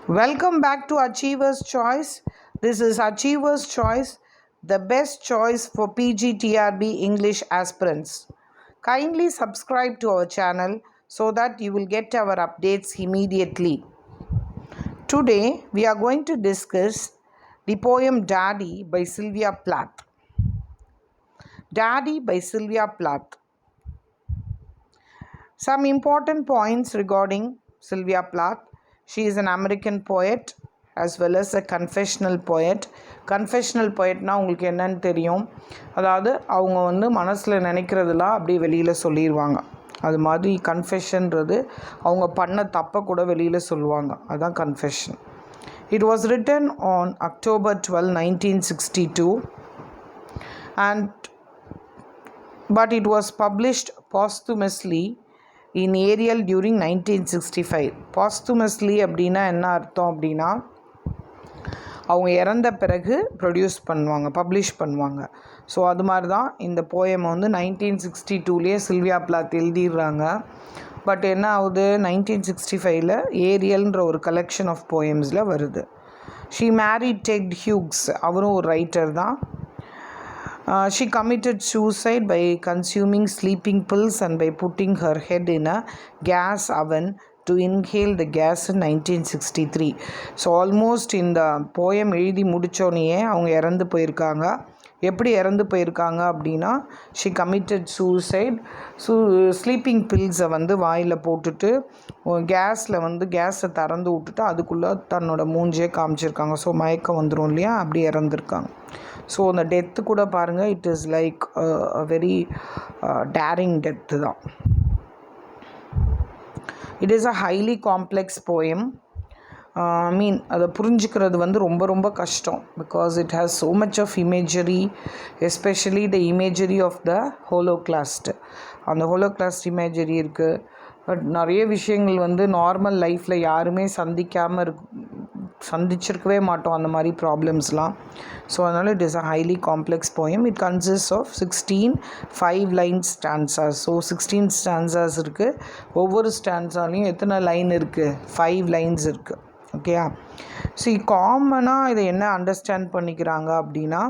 Welcome back to Achiever's Choice. This is Achiever's Choice, the best choice for pgtrb English aspirants. Kindly subscribe to our channel so that you will get our updates immediately. Today we are going to discuss the poem Daddy by Sylvia Plath. Daddy by Sylvia Plath. Some important points regarding Sylvia Plath. She is an American poet as well as a confessional poet. கன்ஃபெஷ்னல் போயட்னா உங்களுக்கு என்னன்னு தெரியும், அதாவது அவங்க வந்து மனசில் நினைக்கிறதுலாம் அப்படியே வெளியில் சொல்லிடுவாங்க. அது மாதிரி கன்ஃபெஷன்றது அவங்க பண்ண தப்பை கூட வெளியில் சொல்லுவாங்க, அதுதான் confession. It was written on October 12, 1962 and but it was published posthumously in Ariel during 1965. Posthumously அப்படின்னா என்ன அர்த்தம் அப்படின்னா, அவங்க இறந்த பிறகு ப்ரொடியூஸ் பண்ணுவாங்க, பப்ளிஷ் பண்ணுவாங்க. ஸோ அது மாதிரி தான் இந்த போயம் வந்து 1962லேயே சில்வியா பிளாத் எழுதிடுறாங்க. பட் என்ன ஆகுது, 1965 ஏரியல்ன்ற ஒரு கலெக்ஷன் ஆஃப் போயம்ஸில் வருது. ஷீ மேரிட் டெட் ஹியூக்ஸ், அவரும் ஒரு ரைட்டர் தான். She committed suicide by consuming sleeping pills and by putting her head in a gas oven to inhale the gas in 1963. So almost இந்த poem எழுதி முடித்தோடனேயே அவங்க இறந்து போயிருக்காங்க. எப்படி இறந்து போயிருக்காங்க அப்படின்னா, ஷி கமிட்டட் சூசைட். ஸ்லீப்பிங் பில்ஸை வந்து வாயில் போட்டுட்டு கேஸை திறந்து விட்டுட்டு அதுக்குள்ளே தன்னோட மூஞ்சே காமிச்சிருக்காங்க. ஸோ மயக்கம் வந்துடும் இல்லையா, அப்படி இறந்துருக்காங்க. ஸோ அந்த டெத்து கூட பாருங்கள், it is like very daring death தான். It is a highly complex poem. அதை புரிஞ்சுக்கிறது வந்து ரொம்ப ரொம்ப கஷ்டம். Because it has so much of imagery, especially the imagery of the holocaust. அந்த ஹோலோகிளாஸ்ட் இமேஜரி இருக்குது. பட் நிறைய விஷயங்கள் வந்து நார்மல் லைஃப்பில் யாருமே சந்திச்சிருக்கவே மாட்டோம் அந்த மாதிரி ப்ராப்ளம்ஸ்லாம். ஸோ அதனால் it is a highly complex poem. It consist of 16 5-line stanzas. So 16 stanzas இருக்குது. ஒவ்வொரு ஸ்டான்ஸாலையும் எத்தனை லைன் இருக்குது, 5 lines இருக்குது. ஓகேயா? காமனாக இதை என்ன அண்டர்ஸ்டாண்ட் பண்ணிக்கிறாங்க அப்படின்னா,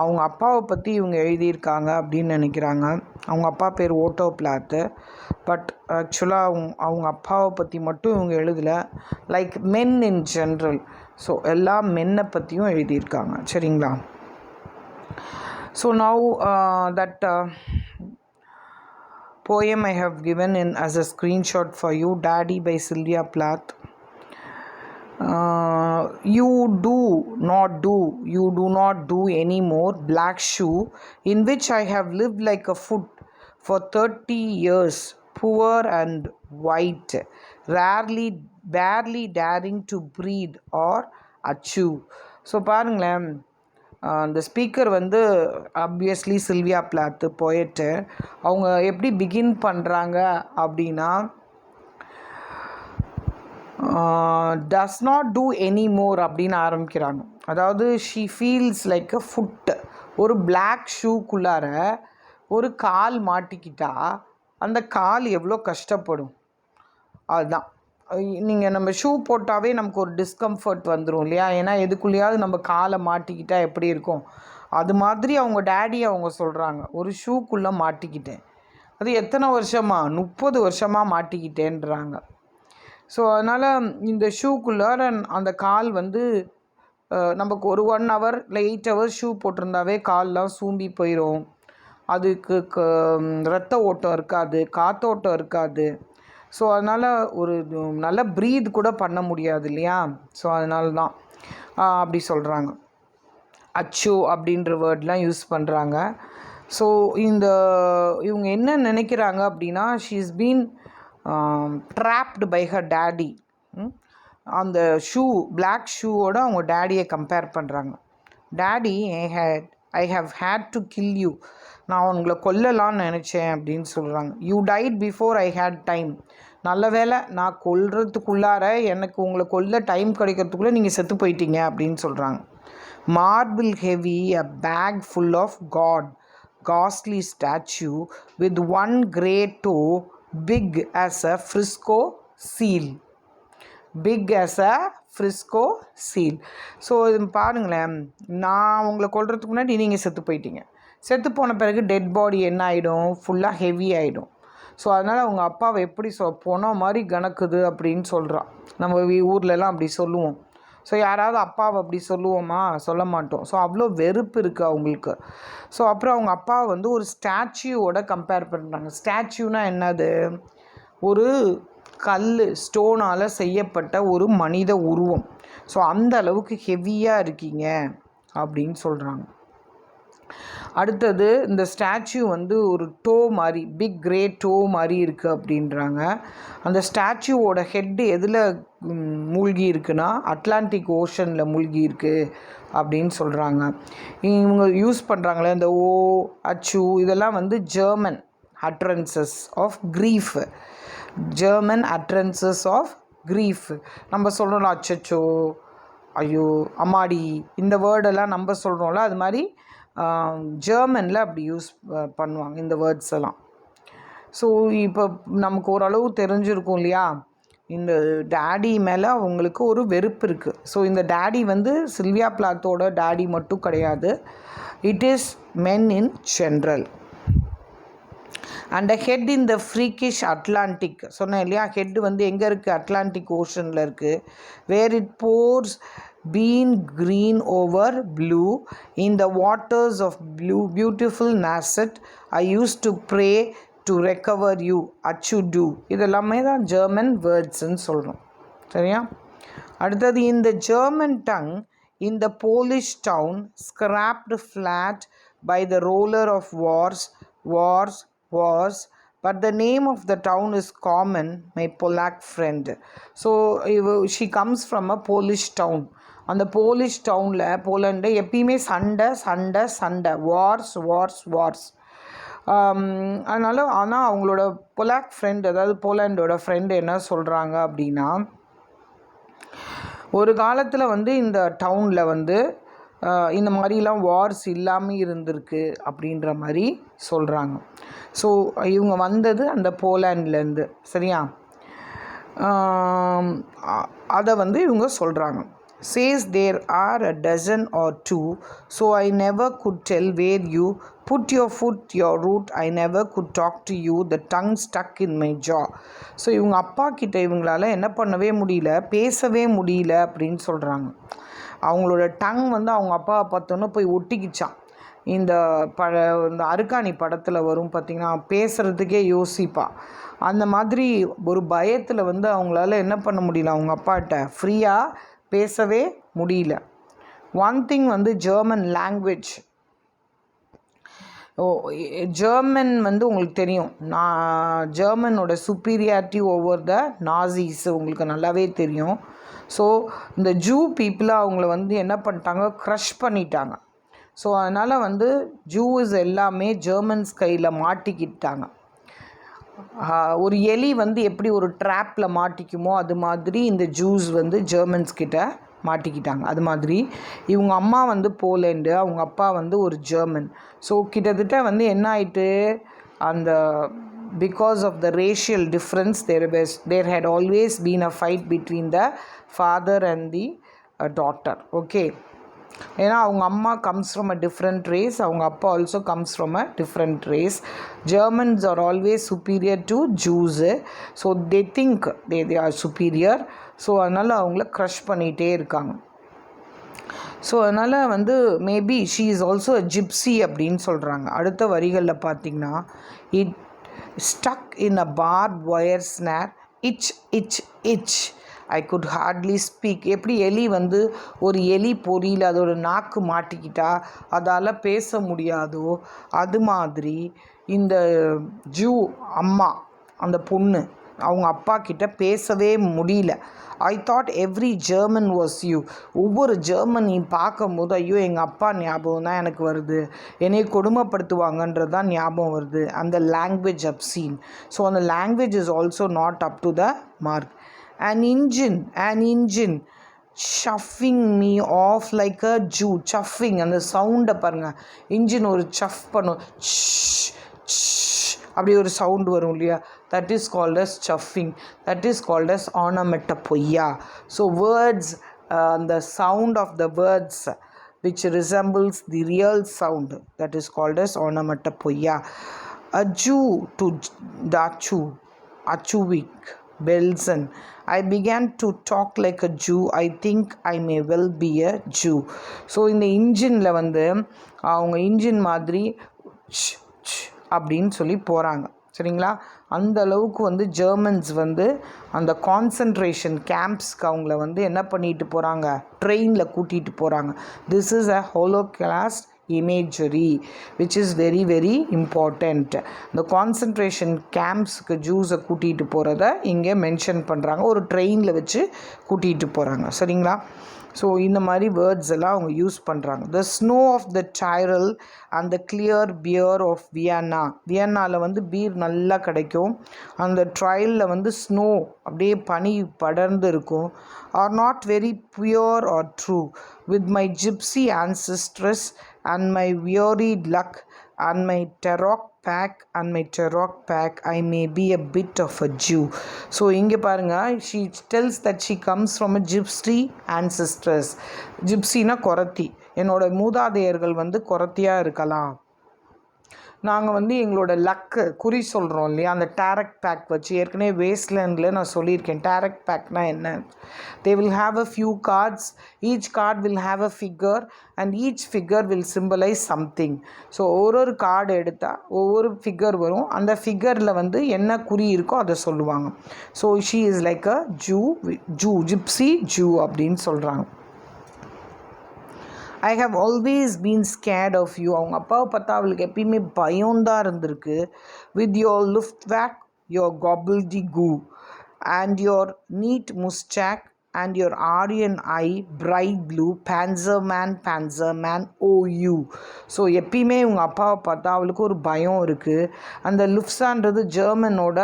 அவங்க அப்பாவை பற்றி இவங்க எழுதியிருக்காங்க அப்படின்னு நினைக்கிறாங்க. அவங்க அப்பா பேர் ஓட்டோ பிளாத்து. பட் ஆக்சுவலாக அவங்க அப்பாவை பற்றி மட்டும் இவங்க எழுதலை, like men in general. So எல்லா மென்னை பற்றியும் எழுதியிருக்காங்க. சரிங்களா? So now that poem I have given in as a screenshot for you, Daddy by Sylvia Plath. You do not do anymore, black shoe, in which I have lived like a foot for 30 years, poor and white, barely daring to breathe or achieve. So பாருங்களேன், அந்த speaker வந்து obviously Sylvia Pilate போயிட்டு அவங்க எப்படி begin பண்ணுறாங்க அப்படின்னா, does not do any more அப்படின்னு ஆரம்பிக்கிறாங்க. அதாவது she feels like a foot. ஒரு பிளாக் ஷூக்குள்ளார ஒரு கால் மாட்டிக்கிட்டா அந்த கால் எவ்வளோ கஷ்டப்படும். அதுதான், நீங்கள் நம்ம ஷூ போட்டாவே நமக்கு ஒரு டிஸ்கம்ஃபர்ட் வந்துடும் இல்லையா? ஏன்னா எதுக்குள்ளேயாவது நம்ம காலை மாட்டிக்கிட்டால் எப்படி இருக்கும், அது மாதிரி அவங்க டேடியை அவங்க சொல்கிறாங்க, ஒரு ஷூக்குள்ளே மாட்டிக்கிட்டேன். அது எத்தனை வருஷமா, 30 வருஷமாக மாட்டிக்கிட்டேன்றாங்க. ஸோ அதனால் இந்த ஷூக்குள்ளார அந்த கால் வந்து நமக்கு ஒரு 1 hour இல்லை 8 hours ஷூ போட்டிருந்தாவே கால்லாம் சூம்பி போயிடும். அதுக்கு ரத்த ஓட்டம் இருக்காது, காத்தோட்டம் இருக்காது. ஸோ அதனால் ஒரு நல்ல ப்ரீத் கூட பண்ண முடியாது இல்லையா? ஸோ அதனால தான் அப்படி சொல்கிறாங்க. அச்சோ அப்படின்ற வேர்ட்லாம் யூஸ் பண்ணுறாங்க. ஸோ இவங்க என்ன நினைக்கிறாங்க அப்படின்னா, she is been trapped by her daddy. அந்த பிளாக் ஷூவோட அவங்க டேடியை கம்பேர் பண்ணுறாங்க. Daddy, I have had to kill you, நான் உங்களை கொல்லலான்னு நினச்சேன் அப்படின்னு சொல்கிறாங்க. You died before I had time, நல்ல வேலை நான் கொல்றதுக்குள்ளார எனக்கு உங்களை கொல்ல டைம் கிடைக்கிறதுக்குள்ளே நீங்கள் செத்து போயிட்டீங்க அப்படின்னு சொல்கிறாங்க. Marble heavy, a bag full of costly statue with 1 grey toe big as a Frisco seal. Big as a Frisco seal. So இது பாருங்களேன், நான் உங்களை கொல்றதுக்கு முன்னாடி நீங்கள் செத்து போயிட்டீங்க. செத்து போன பிறகு டெட் பாடி என்ன ஆகிடும், ஃபுல்லாக ஹெவி ஆகிடும். ஸோ அதனால் அவங்க அப்பாவை எப்படி போன மாதிரி கணக்குது அப்படின்னு சொல்கிறான். நம்ம ஊர்லலாம் அப்படி சொல்லுவோம். ஸோ யாராவது அப்பாவை அப்படி சொல்லுவோமா, சொல்ல மாட்டோம். ஸோ அவ்வளோ வெறுப்பு இருக்குது அவங்களுக்கு. ஸோ அப்புறம் அவங்க அப்பாவை வந்து ஒரு ஸ்டாச்சுவோட கம்பேர் பண்ணுறாங்க. ஸ்டாச்சுனா என்னது, ஒரு கல் ஸ்டோனால் செய்யப்பட்ட ஒரு மனித உருவம். ஸோ அந்த அளவுக்கு ஹெவியாக இருக்கீங்க அப்படின்னு சொல்கிறாங்க. அடுத்தது இந்த ஸ்டாச்சு வந்து ஒரு டோ மாதிரி, பிக் கிரே டோ மாதிரி இருக்குது அப்படின்றாங்க. அந்த ஸ்டாச்சுவோட ஹெட்டு எதில் மூழ்கி இருக்குன்னா அட்லாண்டிக் ஓஷனில் மூழ்கி இருக்குது அப்படின்னு சொல்கிறாங்க. இவங்க யூஸ் பண்ணுறாங்களே இந்த ஓ அச்சு இதெல்லாம் வந்து German utterances of grief. German utterances of grief. நம்ம சொல்கிறோம்ல அச்சச்சோ, ஐயோ, அம்மாடி, இந்த வேர்டெல்லாம் நம்ம சொல்கிறோம்ல, அது மாதிரி ஜெர்மனில் அப்படி யூஸ் பண்ணுவாங்க இந்த வேர்ட்ஸ் எல்லாம். ஸோ இப்போ நமக்கு ஓரளவு தெரிஞ்சிருக்கும் இல்லையா, இந்த டேடி மேலே அவங்களுக்கு ஒரு வெறுப்பு இருக்குது. ஸோ இந்த டேடி வந்து சில்வியா பிளாத்தோட டேடி மட்டும் கிடையாது, it is men in general. And head in the freakish Atlantic. சொன்னேன் இல்லையா, ஹெட் வந்து எங்கே இருக்குது, அட்லாண்டிக் ஓஷனில் இருக்குது. Where it pours being green over blue in the waters of blue beautiful Nasset, I used to pray to recover you achudu. இதெல்லாமே தான் German வேர்ட்ஸ்ன்னு சொல்கிறோம். சரியா? அடுத்தது, in the German tongue in the Polish town scrapped flat by the roller of wars, but the name of the town is common, my Polak friend. So she comes from a Polish town. அந்த Polish டவுனில், Poland எப்பயுமே சண்டை, Wars. அதனால் ஆனால் அவங்களோட Pollock friend, அதாவது போலண்டோட friend என்ன சொல்கிறாங்க அப்படின்னா, ஒரு காலத்தில் வந்து இந்த டவுனில் வந்து இந்த மாதிரிலாம் வார்ஸ் இல்லாமல் இருந்திருக்கு அப்படின்ற மாதிரி சொல்கிறாங்க. ஸோ இவங்க வந்தது அந்த போலாண்ட்லேருந்து. சரியா? அதை வந்து இவங்க சொல்கிறாங்க. Says there are a dozen or two, so I never could tell where you put your foot, your root. I never could talk to you, the tongue stuck in my jaw. So இவங்க அப்பா கிட்ட இவங்களால என்ன பண்ணவே முடியல, பேசவே முடியல அப்படின்னு சொல்கிறாங்க. அவங்களோட டங் வந்து அவங்க அப்பாவை பார்த்தோன்னே போய் ஒட்டிக்கிச்சான். இந்த அருக்காணி படத்தில் வரும் பார்த்திங்கன்னா, பேசுகிறதுக்கே யோசிப்பா. அந்த மாதிரி ஒரு பயத்தில் வந்து அவங்களால என்ன பண்ண முடியல, அவங்க அப்பாட்ட ஃப்ரீயாக பேசவே முடியல. ஒன் திங் வந்து ஜெர்மன் லாங்குவேஜ், ஜெர்மன் வந்து உங்களுக்கு தெரியும், ஜெர்மனோட சுப்பீரியாரிட்டி ஓவர் த நாசிஸ் உங்களுக்கு நல்லாவே தெரியும். ஸோ இந்த ஜூ பீப்புளை அவங்கள வந்து என்ன பண்ணிட்டாங்க, க்ரஷ் பண்ணிட்டாங்க. ஸோ அதனால் வந்து ஜூஸ் எல்லாமே ஜெர்மன்ஸ் கையில் மாட்டிக்கிட்டாங்க. ஒரு எலி வந்து எப்படி ஒரு ட்ராப்பில் மாட்டிக்குமோ அது மாதிரி இந்த ஜூஸ் வந்து ஜெர்மன்ஸ் கிட்ட மாட்டிக்கிட்டாங்க. அது மாதிரி இவங்க அம்மா வந்து போலண்டு, அவங்க அப்பா வந்து ஒரு ஜெர்மன். ஸோ கிட்டத்தட்ட வந்து என்ன ஆயிட்டு, அந்த because of the racial difference there had always been a fight between the father and the daughter. Okay, ஏன்னா அவங்க அம்மா comes from a different race, அவங்க அப்பா also comes from a different race. Germans are always superior to Jews. So they think they are superior. So அதனால் அவங்கள crush பண்ணிகிட்டே இருக்காங்க. So அதனால் வந்து maybe she is also a gypsy அப்படின்னு சொல்கிறாங்க. அடுத்த வரிகளில் பார்த்திங்கன்னா, it stuck in a barb wire snare, இச் ஐ குட் ஹார்ட்லி ஸ்பீக். எப்படி எலி வந்து ஒரு எலி பொறியில் அதோட நாக்கு மாட்டிக்கிட்டா அதால் பேச முடியாதோ, அது மாதிரி இந்த ஜூ அம்மா, அந்த பொண்ணு அவங்க அப்பா கிட்ட பேசவே முடியல. I thought every German was you. ஒவ்வொரு ஜெர்மனையும் பார்க்கும்போது ஐயோ எங்கள் அப்பா ஞாபகம் தான் எனக்கு வருது, என்னை கொடுமைப்படுத்துவாங்கன்றது தான் ஞாபகம் வருது. அந்த லாங்குவேஜ் அப் சீன். ஸோ அந்த language is also not up to the mark. An engine chuffing me off like a Jew. Chuffing, அந்த சவுண்டை பாருங்கள், இன்ஜின் ஒரு சஃப் பண்ணும் அப்படி ஒரு சவுண்ட் வரும் இல்லையா, that is called as chuffing, that is called as onomatopoeia. So words, the sound of the words which resembles the real sound, that is called as onomatopoeia. A Jew to dachu, achuvik, belzen. I began to talk like a Jew. I think I may well be a Jew. So இந்த இன்ஜினில் வந்து அவங்க engine மாதிரி அப்படின்னு சொல்லி போகிறாங்க. சரிங்களா, அந்த அளவுக்கு வந்து ஜெர்மன்ஸ் வந்து அந்த கான்சன்ட்ரேஷன் கேம்ப்ஸ்க்கு அவங்கள வந்து என்ன பண்ணிட்டு போகிறாங்க, ட்ரெயினில் கூட்டிகிட்டு போகிறாங்க. This is a Holocaust imagery which is very very important. இந்த கான்சன்ட்ரேஷன் கேம்ப்ஸ்க்கு ஜூஸை கூட்டிகிட்டு போகிறத இங்கே மென்ஷன் பண்ணுறாங்க, ஒரு ட்ரெயினில் வச்சு கூட்டிகிட்டு போகிறாங்க. சரிங்களா, ஸோ இந்த மாதிரி வேர்ட்ஸ் எல்லாம் அவங்க யூஸ் பண்ணுறாங்க. The snow of the Tyrol and the clear beer of Vienna. வியன்னாவில் வந்து பீர் நல்லா கிடைக்கும், அந்த ட்ரையலில் வந்து ஸ்னோ அப்படியே பனி படர்ந்து இருக்கும். Are not very pure or true with my gypsy ancestors and my wearied luck and my tarot pack I may be a bit of a Jew. So இங்கே பாருங்கள், she tells that she comes from a gypsy ancestors. ஜிப்சினா கொரத்தி, என்னோட மூதாதையர்கள் வந்து கொரத்தியாக இருக்கலாம். நாங்கள் வந்து எங்களோட luck குறி சொல்கிறோம் இல்லையா, அந்த டேரக்ட் பேக் வச்சு ஏற்கனவே வேஸ்ட்லேண்டில் நான் சொல்லியிருக்கேன். டேரக்ட் பேக்னா என்ன, they will have a few cards, each card will have a figure and each figure will symbolize something. So ஒரு கார்டு எடுத்தால் ஒவ்வொரு ஃபிகர் வரும், அந்த ஃபிகரில் வந்து என்ன குறி இருக்கோ அதை சொல்லுவாங்க. So she is like a gypsy Jew அப்படின்னு சொல்கிறாங்க. I have always been scared of you. அவங்க அப்பாவை பார்த்தா அவளுக்கு எப்பயுமே பயம்தான் இருந்திருக்கு. With your Luftwaffe, your gobbledygoo and your neat moustache and your Aryan eye, bright blue, Panzerman, oh you. So எப்பயுமே உங்கள் அப்பாவை பார்த்தா அவளுக்கு ஒரு பயம் இருக்குது. அந்த லுஃப்ஸான்றது ஜெர்மனோட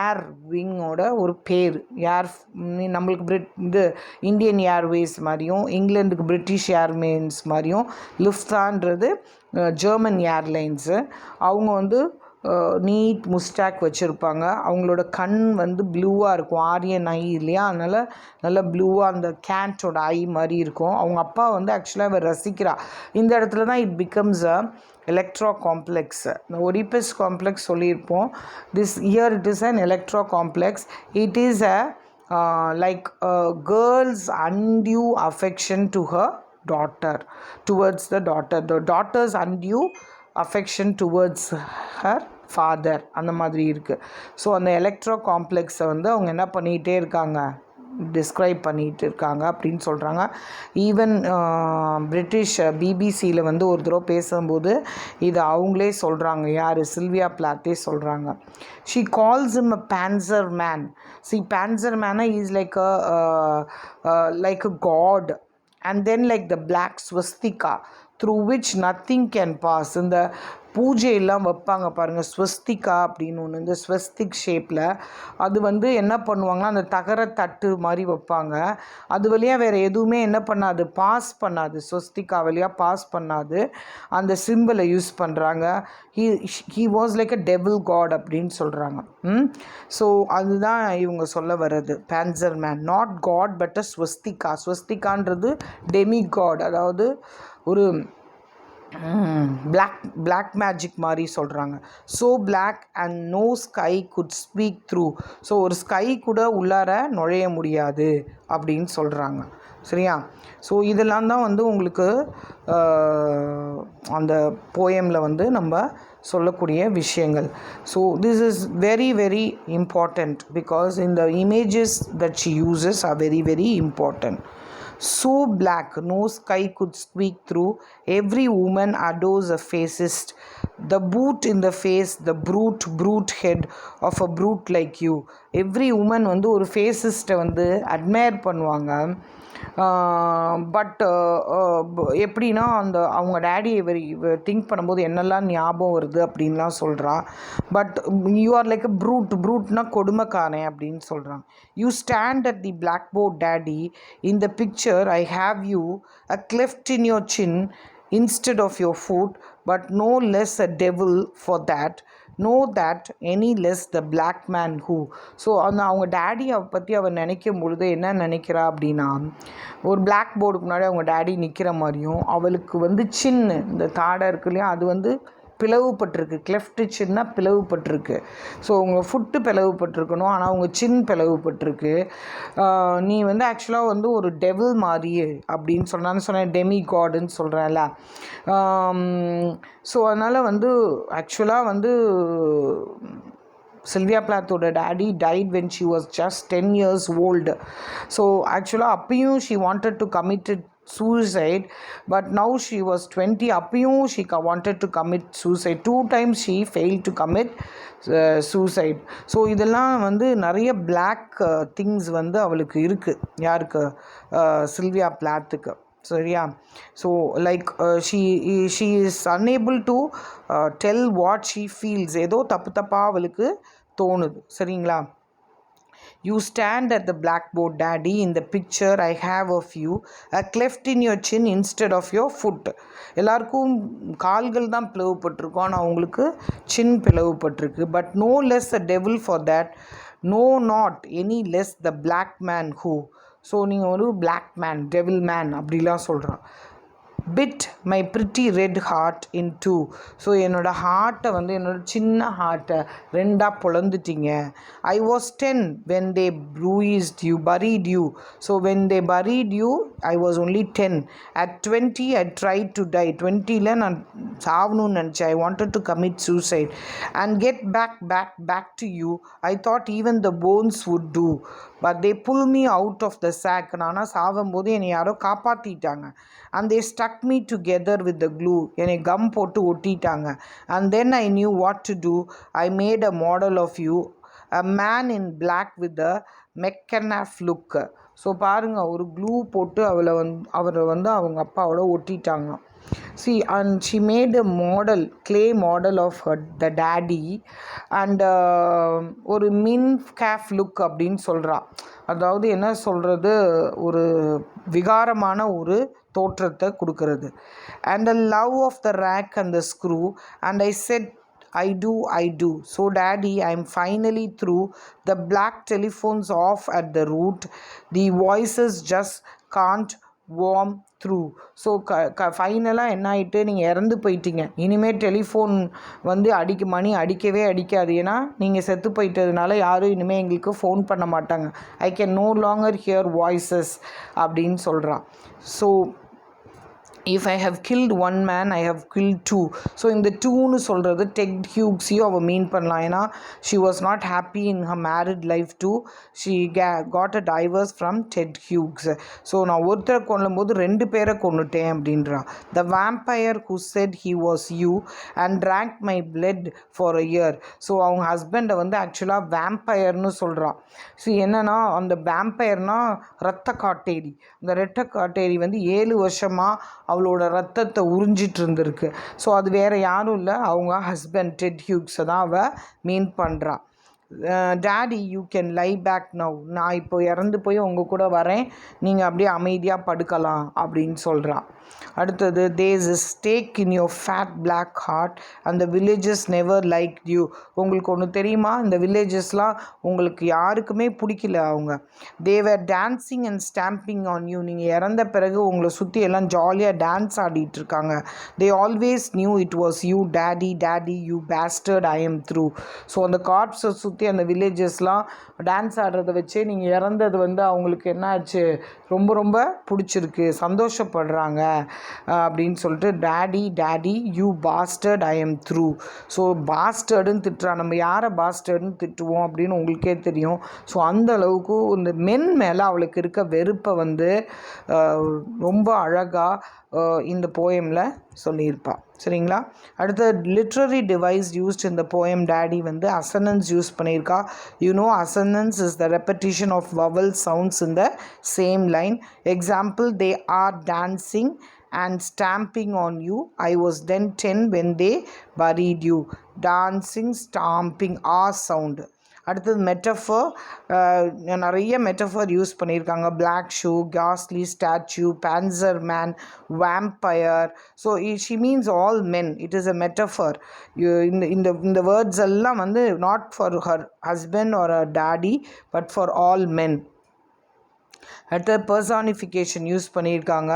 ஏர் விங்கோட ஒரு பேர். ஏர் நம்மளுக்கு இது இந்தியன் ஏர்வேஸ் மாதிரியும் இங்கிலாந்துக்கு பிரிட்டிஷ் ஏர்லைன்ஸ் மாதிரியும் லுஃப்ஸான்றது ஜெர்மன் ஏர்லைன்ஸு. அவங்க வந்து நீட் முஸ்டாக் வச்சுருப்பாங்க. அவங்களோட கண் வந்து ப்ளூவாக இருக்கும், ஆரியன் ஐ இல்லையா, அதனால் நல்லா ப்ளூவாக அந்த கேட்டோட ஐ மாதிரி இருக்கும். அவங்க அப்பா வந்து ஆக்சுவலாக அவர் ரசிக்கிறா. இந்த இடத்துல தான் it becomes a electro complex. இந்த ஒடிபஸ் காம்ப்ளெக்ஸ் சொல்லியிருப்போம். This year it is an electro complex. It is a like a girl's undue affection to her daughter, towards the daughter's undue affection towards her father, அந்த மாதிரி இருக்குது. So அந்த electro காம்ப்ளெக்ஸை வந்து அவங்க என்ன பண்ணிகிட்டே இருக்காங்க, டிஸ்கிரைப் பண்ணிகிட்டு இருக்காங்க அப்படின்னு சொல்கிறாங்க. ஈவன் பிரிட்டிஷ் பிபிசியில் வந்து ஒரு தடவை பேசும்போது இது அவங்களே சொல்கிறாங்க, யார், சில்வியா பிளாத்தே சொல்கிறாங்க. She calls him a panzer man. See, panzer man is like a god, and then like the black swastika through which nothing can pass. இந்த பூஜையெல்லாம் வைப்பாங்க பாருங்கள், ஸ்வஸ்திகா அப்படின்னு ஒன்று, இந்த ஸ்வஸ்திக் ஷேப்பில் அது வந்து என்ன பண்ணுவாங்கன்னா அந்த தகர தட்டு மாதிரி வைப்பாங்க. அது வழியாக வேறு எதுவுமே என்ன பண்ணாது, பாஸ் பண்ணாது, ஸ்வஸ்திகா வழியாக பாஸ் பண்ணாது. அந்த சிம்பிளை யூஸ் பண்ணுறாங்க. He was like a devil god அப்படின்னு சொல்கிறாங்க. ஸோ அதுதான் இவங்க சொல்ல வர்றது, panzer man, not god but a swastika. ஸ்வஸ்திகான்றது டெமி காட், அதாவது ஒரு பிளாக் மேஜிக் மாதிரி சொல்கிறாங்க. So black and no sky could speak through. So ஒரு ஸ்கை கூட உள்ளார நுழைய முடியாது அப்படின்னு சொல்கிறாங்க. சரியா? ஸோ இதெல்லாம் தான் வந்து உங்களுக்கு அந்த போயமில் வந்து நம்ம சொல்லக்கூடிய விஷயங்கள். So this is very very important because இந்த images that she uses are very very important. So black, no sky could speak through. Every woman adores a fascist. The boot in the face, the brute head of a brute like you. Every woman வந்து ஒரு ஃபேசிஸ்ட்டை வந்து admire பண்ணுவாங்க. But எப்படின்னா அந்த அவங்க daddy இவர் think பண்ணும்போது என்னெல்லாம் ஞாபகம் வருது அப்படின்லாம் சொல்கிறா. But you are like a ப்ரூட்னா கொடுமைக்காரன் அப்படின்னு சொல்கிறாங்க. You stand at the blackboard daddy. In the picture I have you a cleft in your chin instead of your foot, but no less a devil for that. No that any less the black man who. So அவங்க டேடியை பற்றி அவள் நினைக்கும் பொழுது என்ன நினைக்கிறா அப்படின்னா, ஒரு பிளாக் போர்டுக்கு முன்னாடி அவங்க டேடி நிற்கிற மாதிரியும், அவளுக்கு வந்து சின்ன இந்த தாடை இருக்கு இல்லையா, அது வந்து பிளவுபட்டிருக்கு, கிளெஃப்ட் சின்ன பிளவுபட்டிருக்கு. ஸோ உங்கள் ஃபுட்டு பிளவுபட்டிருக்கணும், ஆனால் உங்கள் சின் பிளவுபட்டிருக்கு. நீ வந்து ஆக்சுவலாக வந்து ஒரு டெவில் மாதிரியே அப்படின்னு சொன்னேன், டெமி காடுன்னு சொல்கிறேன்ல. ஸோ அதனால் வந்து ஆக்சுவலாக வந்து Sylvia Plathோட daddy died when she was just 10 years old. So actually அப்பயும் she wanted to commit suicide, but now she was 20. அப்பயும் she wanted to commit suicide. 2 times she failed to commit suicide. So இதெல்லாம் வந்து நிறைய black things வந்து அவளுக்கு இருக்குது. யாருக்கு? Sylvia பிளாத்துக்கு. சரியா? So like she is unable to tell what she feels. ஏதோ தப்பாக அவளுக்கு தோணுது. சரிங்களா? You stand at the blackboard, daddy. In the picture I have of you, a cleft in your chin instead of your foot. எல்லாருக்கும் கால்கள் தான் பிளவுபட்டிருக்கும், ஆனால் அவங்களுக்கு சின் பிளவுபட்டிருக்கு. But no less a devil for that, no not any less the black man who. So நீங்கள் ஒரு black man, devil man அப்படிலாம் சொல்கிறான். Bit my pretty red heart in two. So என்னோடய ஹார்ட்டை வந்து என்னோடய சின்ன ஹார்ட்டை ரெண்டாக பொழந்துட்டீங்க. I was 10 when they bruised you buried you. So when they buried you I was only 10. At 20 I try to die. 20ல் நான் சாவணும்னு நினச்சேன். I wanted to commit suicide and get back to you. I thought even the bones would do, but they pull me out of the sack. நானாக சாகும்போது என்னை யாரோ காப்பாற்றிட்டாங்க. And they stuck me together with the glue. என்னை gum போட்டு ஒட்டிட்டாங்க. and then I knew what to do. I made a model of you, a man in black with a McCanaf look. So பாருங்கள், ஒரு clue போட்டு அவரை வந்து அவங்க அப்பாவோட ஒட்டிட்டாங்க. See, and she made a model, clay model of the daddy, and ஒரு மின் cafe look அப்படின்னு சொல்கிறா. அதாவது என்ன சொல்கிறது, ஒரு விகாரமான ஒரு தோற்றத்தை கொடுக்கறது. and the love of the rack and the screw, and I said I do. So daddy, I'm finally through. The black telephone's off at the root. The voices just can't warm through. So ஃபைனலாக என்ன ஆகிட்டு, நீங்கள் இறந்து போயிட்டீங்க. இனிமேல் telephone வந்து மணி அடிக்கவே அடிக்காது. ஏன்னா நீங்கள் செத்து போயிட்டதுனால யாரும் இனிமேல் எங்களுக்கு ஃபோன் பண்ண மாட்டாங்க. I can no longer hear voices அப்படின்னு சொல்கிறான். So if I have killed one man, I have killed two. So இந்த டூன்னு சொல்கிறது டெட் ஹியூக்ஸையும் அவள் மீன் பண்ணலாம். ஏன்னா she was not happy in her married life too. she got a divorce from Ted Hughes. So நான் ஒருத்தரை கொல்லும்போது 2 பேரை கொன்னுட்டேன் அப்படின்றா. the vampire who said he was you and drank my blood for a year. So அவங்க ஹஸ்பண்டை வந்து ஆக்சுவலாக வேம்பயர்னு சொல்கிறான். So என்னென்னா, அந்த வேம்பயர்னால் இரத்த காட்டேரி. அந்த இரத்த காட்டேரி வந்து 7 வருஷமாக அவளோட ரத்தத்தை உறிஞ்சிட்டு இருந்திருக்கு. ஸோ அது வேறு யாரும் இல்லை, அவங்க ஹஸ்பண்ட் டெட் ஹியூக்ஸை தான் அவள் மீன் பண்ணுறா. Daddy, you can lie back now. நான் இப்போ இறந்து போய் உங்கள் கூட வரேன், நீங்கள் அப்படியே அமைதியாக படுக்கலாம் அப்படின்னு சொல்கிறான். அடுத்தது, there is stake in your fat black heart அந்த வில்லேஜஸ் நெவர் லைக் யூ. உங்களுக்கு ஒன்று தெரியுமா, இந்த வில்லேஜஸ்லாம் உங்களுக்கு யாருக்குமே பிடிக்கல. அவங்க they're dancing and stamping on you. நீங்கள் இறந்த பிறகு உங்களை சுற்றி எல்லாம் ஜாலியாக டான்ஸ் ஆடிட்டு இருக்காங்க. They always new it was you daddy you bastard I am through. So அந்த கார்ப்ஸை சுற்றி அந்த வில்லேஜஸ்லாம் டான்ஸ் ஆடுறத வச்சே நீங்கள் இறந்தது வந்து அவங்களுக்கு என்ன ஆச்சு, ரொம்ப ரொம்ப பிடிச்சிருக்கு, சந்தோஷப்படுறாங்க அப்படின்னு சொல்லிட்டு daddy you bastard I am through. So பாஸ்டர்டுன்னு திட்டுறான். நம்ம யாரை பாஸ்டர்டுன்னு திட்டுவோம் அப்படின்னு உங்களுக்கே தெரியும். ஸோ அந்த அளவுக்கு இந்த மென் மேலே அவளுக்கு இருக்க வெறுப்பை வந்து ரொம்ப அழகாக இந்த போயமில் சொல்லியிருப்பாள். சரிங்களா? அடுத்த லிட்ரரி டிவைஸ் யூஸ்ட் இந்த போயம் டேடி வந்து அசனன்ஸ் யூஸ் பண்ணியிருக்கா. Assonance is the repetition of vowel sounds in the same line. Example, they are dancing and stamping on you. I was then 10 when they buried you. Dancing, stamping, R sound. அடுத்தது metaphor, நிறைய metaphor use பண்ணியிருக்காங்க. Black shoe, costly statue, panzer man, vampire. So she means all men. It is a metaphor. இந்த words எல்லாம் வந்து not for her husband or a daddy but for all men. அடுத்த personification use பண்ணியிருக்காங்க.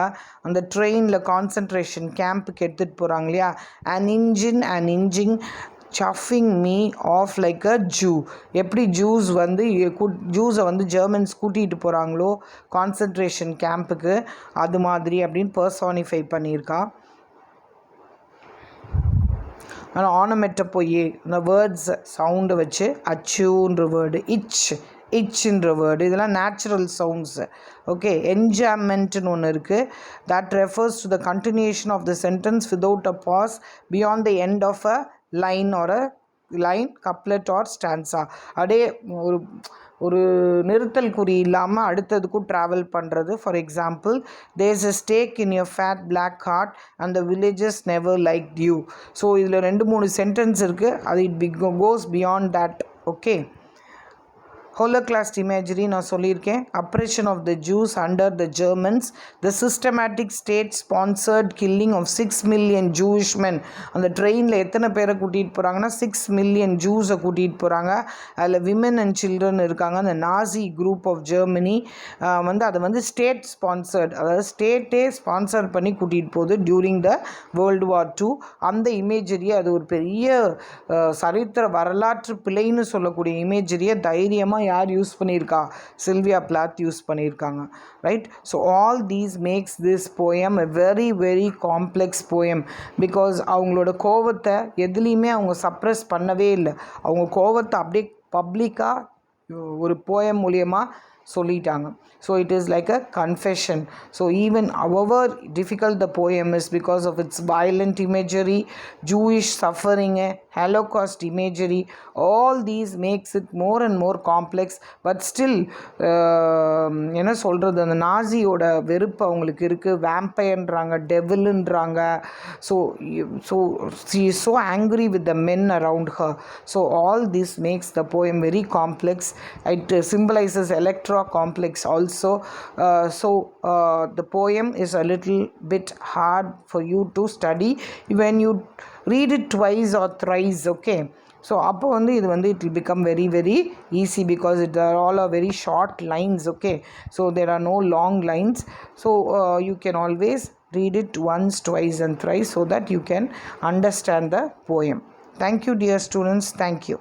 அந்த ட்ரெயினில் concentration கேம்புக்கு எடுத்துகிட்டு போகிறாங்க இல்லையா, an engine chuffing me off like a Jew. எப்படி ஜூஸை வந்து ஜெர்மன்ஸ் கூட்டிகிட்டு போகிறாங்களோ கான்சன்ட்ரேஷன் கேம்புக்கு, அது மாதிரி அப்படின்னு பர்சானிஃபை பண்ணியிருக்கா. ஆனால் ஆனமெட்டை போய் இந்த வேர்ட்ஸ் சவுண்டை வச்சு அச்சுன்ற வேர்டு, இச்ன்ற வேர்டு, இதெல்லாம் நேச்சுரல் சவுண்ட்ஸு. ஓகே, என்ஜாய்மெண்ட்னு ஒன்று இருக்குது. That refers to the continuation of the sentence without a pause beyond the end of a line or a line, couplet or stanza. அப்படியே ஒரு நிறுத்தல் குறி இல்லாமல் அடுத்ததுக்கும் ட்ராவல் பண்ணுறது. For example, there is a stake in your fat black heart and the villages never like you. So இதில் 2-3 sentence இருக்குது. அது கோஸ் beyond that. Okay, holocaust imagery நான் சொல்லியிருக்கேன். Oppression of the Jews under the Germans, the systematic state sponsored killing of 6 million Jewish men. அந்த ட்ரெயினில் எத்தனை பேரை கூட்டிகிட்டு போகிறாங்கன்னா 6 million ஜூஸை கூட்டிகிட்டு போகிறாங்க. அதில் விமன் அண்ட் சில்ட்ரன் இருக்காங்க. அந்த நாசி குரூப் ஆஃப் ஜெர்மனி வந்து அதை வந்து ஸ்டேட் ஸ்பான்சர்ட், அதாவது ஸ்டேட்டே ஸ்பான்சர் பண்ணி கூட்டிகிட்டு போகுது டியூரிங் த வேர்ல்டு வார் 2. அந்த இமேஜரியை, அது ஒரு பெரிய சரித்திர வரலாற்று பிழைன்னு சொல்லக்கூடிய இமேஜரியை தைரியமாக யார் யூஸ் பண்ணியிருக்கா? சில்வியா பிளாத் யூஸ் பண்ணியிருக்காங்க. Right. So all these makes this poem a very very complex poem. Because அவங்களோட கோவத்தை எதுலேயுமே அவங்க சப்ரெஸ் பண்ணவே இல்லை. அவங்க கோவத்தை அப்படியே பப்ளிக்காக ஒரு போயம் மூலியமாக சொல்லிட்டாங்க. So it is like a confession. So even however difficult the poem is, because of its violent imagery, Jewish suffering, Holocaust imagery, all these makes it more and more complex. But still என்ன சொல்கிறது, அந்த நாசியோட வெறுப்பு அவங்களுக்கு இருக்குது. வேம்பயர்ன்றாங்க, டெவில்ன்றாங்க. So she is so angry with the men around her. So all this makes the poem very complex. It symbolizes Electra complex also. The poem is a little bit hard for you to study when you read it twice or thrice. Okay, so அப்போ வந்து இது வந்து it will become very very easy because it are all are very short lines. Okay, so there are no long lines. So you can always read it once, twice and thrice so that you can understand the poem. Thank you dear students. Thank you.